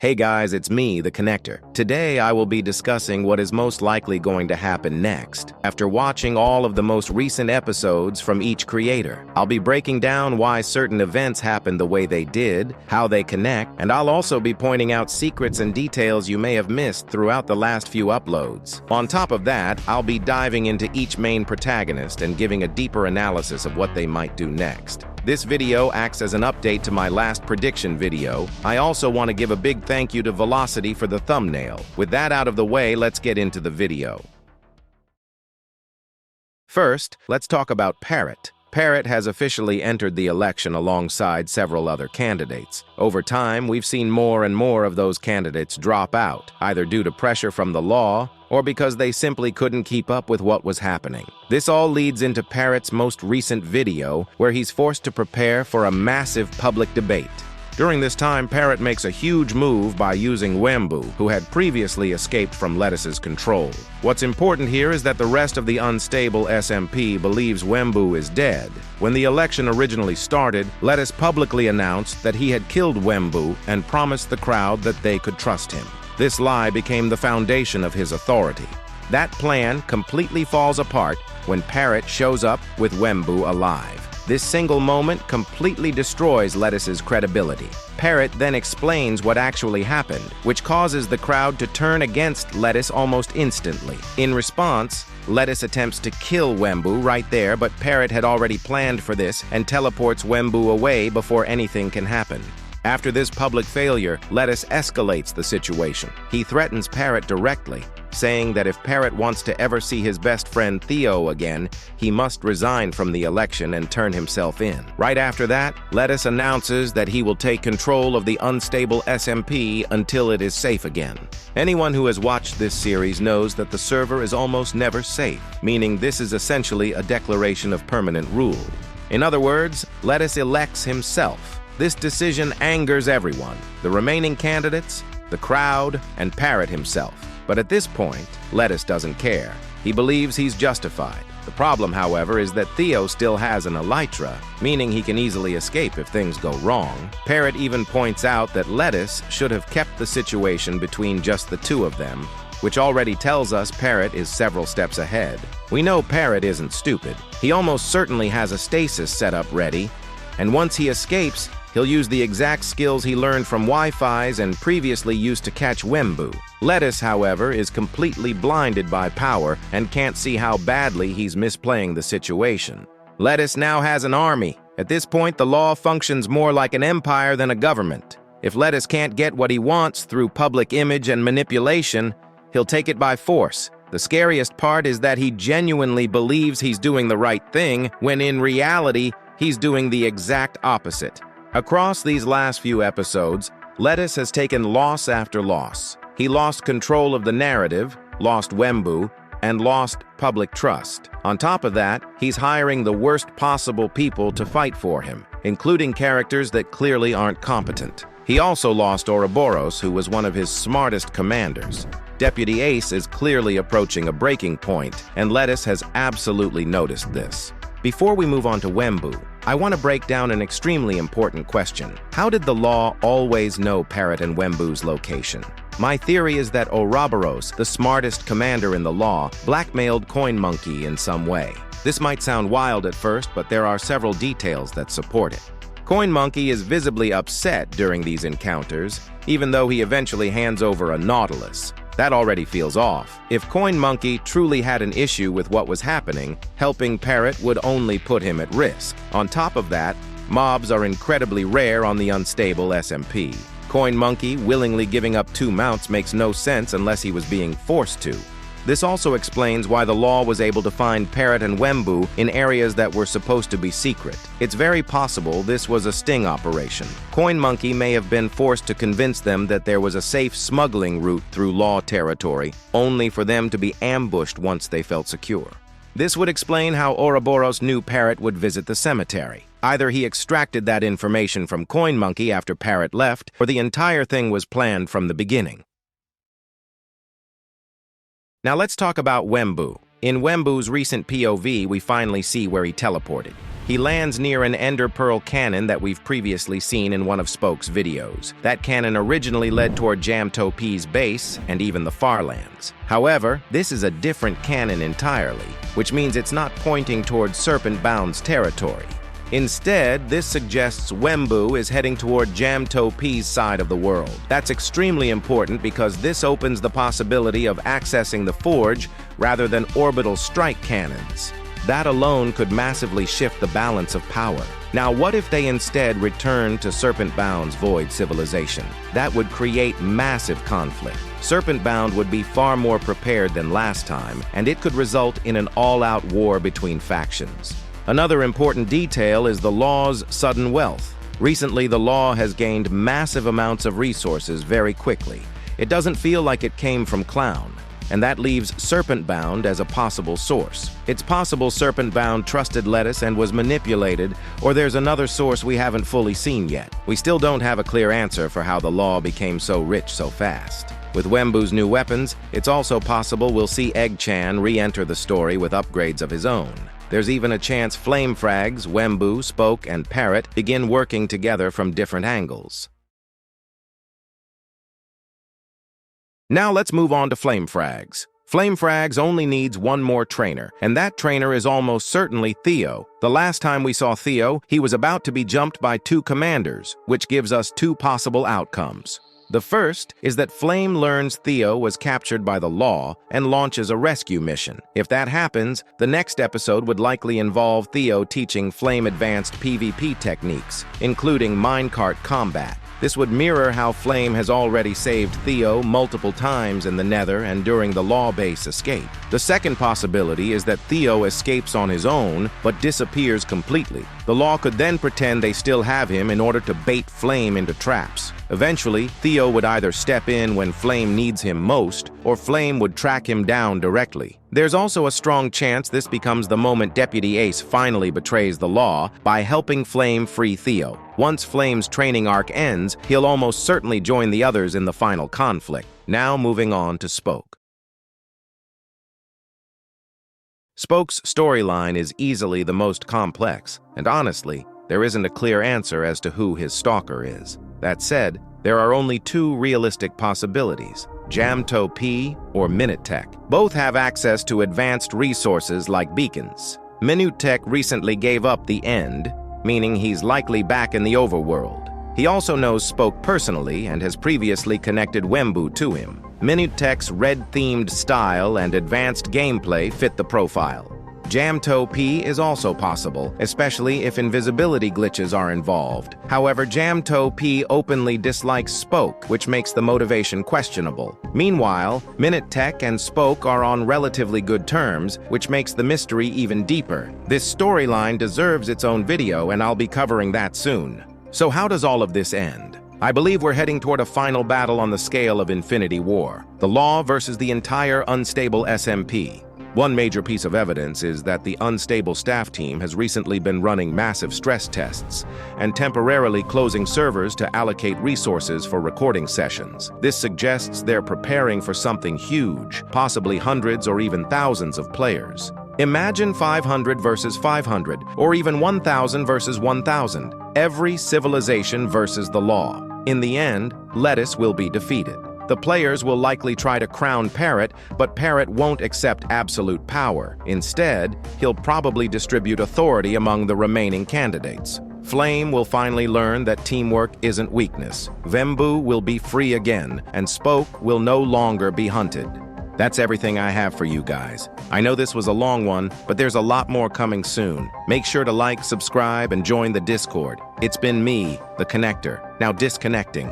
Hey guys, it's me, the Connector. Today I will be discussing what is most likely going to happen next. After watching all of the most recent episodes from each creator, I'll be breaking down why certain events happened the way they did, how they connect, and I'll also be pointing out secrets and details you may have missed throughout the last few uploads. On top of that, I'll be diving into each main protagonist and giving a deeper analysis of what they might do next. This video acts as an update to my last prediction video. I also want to give a big thank you to Velocity for the thumbnail. With that out of the way, let's get into the video. First, let's talk about Parrot. Parrot has officially entered the election alongside several other candidates. Over time, we've seen more and more of those candidates drop out, either due to pressure from the law or because they simply couldn't keep up with what was happening. This all leads into Parrot's most recent video, where he's forced to prepare for a massive public debate. During this time, Parrot makes a huge move by using Wemmbu, who had previously escaped from Lettuce's control. What's important here is that the rest of the Unstable SMP believes Wemmbu is dead. When the election originally started, Lettuce publicly announced that he had killed Wemmbu and promised the crowd that they could trust him. This lie became the foundation of his authority. That plan completely falls apart when Parrot shows up with Wemmbu alive. This single moment completely destroys Lettuce's credibility. Parrot then explains what actually happened, which causes the crowd to turn against Lettuce almost instantly. In response, Lettuce attempts to kill Wemmbu right there, but Parrot had already planned for this and teleports Wemmbu away before anything can happen. After this public failure, Lettuce escalates the situation. He threatens Parrot directly, saying that if Parrot wants to ever see his best friend Theo again, he must resign from the election and turn himself in. Right after that, Lettuce announces that he will take control of the Unstable SMP until it is safe again. Anyone who has watched this series knows that the server is almost never safe, meaning this is essentially a declaration of permanent rule. In other words, Lettuce elects himself. This decision angers everyone, the remaining candidates, the crowd, and Parrot himself. But at this point, Lettuce doesn't care. He believes he's justified. The problem, however, is that Theo still has an elytra, meaning he can easily escape if things go wrong. Parrot even points out that Lettuce should have kept the situation between just the two of them, which already tells us Parrot is several steps ahead. We know Parrot isn't stupid. He almost certainly has a stasis setup ready, and once he escapes, he'll use the exact skills he learned from Wifies and previously used to catch Wemmbu. Lettuce, however, is completely blinded by power and can't see how badly he's misplaying the situation. Lettuce now has an army. At this point, the law functions more like an empire than a government. If Lettuce can't get what he wants through public image and manipulation, he'll take it by force. The scariest part is that he genuinely believes he's doing the right thing, when in reality, he's doing the exact opposite. Across these last few episodes, Lettuce has taken loss after loss. He lost control of the narrative, lost Wemmbu, and lost public trust. On top of that, he's hiring the worst possible people to fight for him, including characters that clearly aren't competent. He also lost Ouroboros, who was one of his smartest commanders. Deputy Ace is clearly approaching a breaking point, and Lettuce has absolutely noticed this. Before we move on to Wemmbu, I want to break down an extremely important question. How did the law always know Parrot and Wembu's location? My theory is that Ouroboros, the smartest commander in the law, blackmailed CoinMonkey in some way. This might sound wild at first, but there are several details that support it. CoinMonkey is visibly upset during these encounters, even though he eventually hands over a Nautilus. That already feels off. If CoinMonkey truly had an issue with what was happening, helping Parrot would only put him at risk. On top of that, mobs are incredibly rare on the Unstable SMP. CoinMonkey willingly giving up 2 mounts makes no sense unless he was being forced to. This also explains why the law was able to find Parrot and Wemmbu in areas that were supposed to be secret. It's very possible this was a sting operation. CoinMonkey may have been forced to convince them that there was a safe smuggling route through law territory, only for them to be ambushed once they felt secure. This would explain how Ouroboros knew Parrot would visit the cemetery. Either he extracted that information from CoinMonkey after Parrot left, or the entire thing was planned from the beginning. Now let's talk about Wemmbu. In Wembu's recent POV, we finally see where he teleported. He lands near an ender pearl cannon that we've previously seen in one of Spoke's videos. That cannon originally led toward Jamto P's base and even the Farlands. However, this is a different cannon entirely, which means it's not pointing toward Serpent-bound's territory. Instead, this suggests Wemmbu is heading toward Jamto P's side of the world. That's extremely important because this opens the possibility of accessing the Forge rather than orbital strike cannons. That alone could massively shift the balance of power. Now, what if they instead return to Serpent-bound's void civilization? That would create massive conflict. Serpent-bound would be far more prepared than last time, and it could result in an all-out war between factions. Another important detail is the Law's sudden wealth. Recently, the Law has gained massive amounts of resources very quickly. It doesn't feel like it came from Clown, and that leaves Serpent-bound as a possible source. It's possible Serpent-bound trusted Lettuce and was manipulated, or there's another source we haven't fully seen yet. We still don't have a clear answer for how the Law became so rich so fast. With Wembu's new weapons, it's also possible we'll see Egg-chan re-enter the story with upgrades of his own. There's even a chance FlameFrags, Wemmbu, Spoke, and Parrot begin working together from different angles. Now let's move on to FlameFrags. FlameFrags only needs one more trainer, and that trainer is almost certainly Theo. The last time we saw Theo, he was about to be jumped by two commanders, which gives us two possible outcomes. The first is that Flame learns Theo was captured by the Law and launches a rescue mission. If that happens, the next episode would likely involve Theo teaching Flame advanced PvP techniques, including minecart combat. This would mirror how Flame has already saved Theo multiple times in the Nether and during the Law base escape. The second possibility is that Theo escapes on his own, but disappears completely. The Law could then pretend they still have him in order to bait Flame into traps. Eventually, Theo would either step in when Flame needs him most, or Flame would track him down directly. There's also a strong chance this becomes the moment Deputy Ace finally betrays the Law by helping Flame free Theo. Once Flame's training arc ends, he'll almost certainly join the others in the final conflict. Now moving on to Spoke. Spoke's storyline is easily the most complex, and honestly, there isn't a clear answer as to who his stalker is. That said, there are only two realistic possibilities: Jamto P or Minute-Tech. Both have access to advanced resources like beacons. Minute-Tech recently gave up the End, meaning he's likely back in the overworld. He also knows Spoke personally and has previously connected Wemmbu to him. Minute-Tech's red-themed style and advanced gameplay fit the profile. Jamto P is also possible, especially if invisibility glitches are involved. However, Jamto P openly dislikes Spoke, which makes the motivation questionable. Meanwhile, Minute-Tech and Spoke are on relatively good terms, which makes the mystery even deeper. This storyline deserves its own video, and I'll be covering that soon. So how does all of this end? I believe we're heading toward a final battle on the scale of Infinity War. The Law versus the entire Unstable SMP. One major piece of evidence is that the Unstable staff team has recently been running massive stress tests and temporarily closing servers to allocate resources for recording sessions. This suggests they're preparing for something huge, possibly hundreds or even thousands of players. Imagine 500 versus 500, or even 1,000 versus 1,000. Every civilization versus the Law. In the end, Lettuce will be defeated. The players will likely try to crown Parrot, but Parrot won't accept absolute power. Instead, he'll probably distribute authority among the remaining candidates. Flame will finally learn that teamwork isn't weakness. Wemmbu will be free again, and Spoke will no longer be hunted. That's everything I have for you guys. I know this was a long one, but there's a lot more coming soon. Make sure to like, subscribe, and join the Discord. It's been me, the Connector, now disconnecting.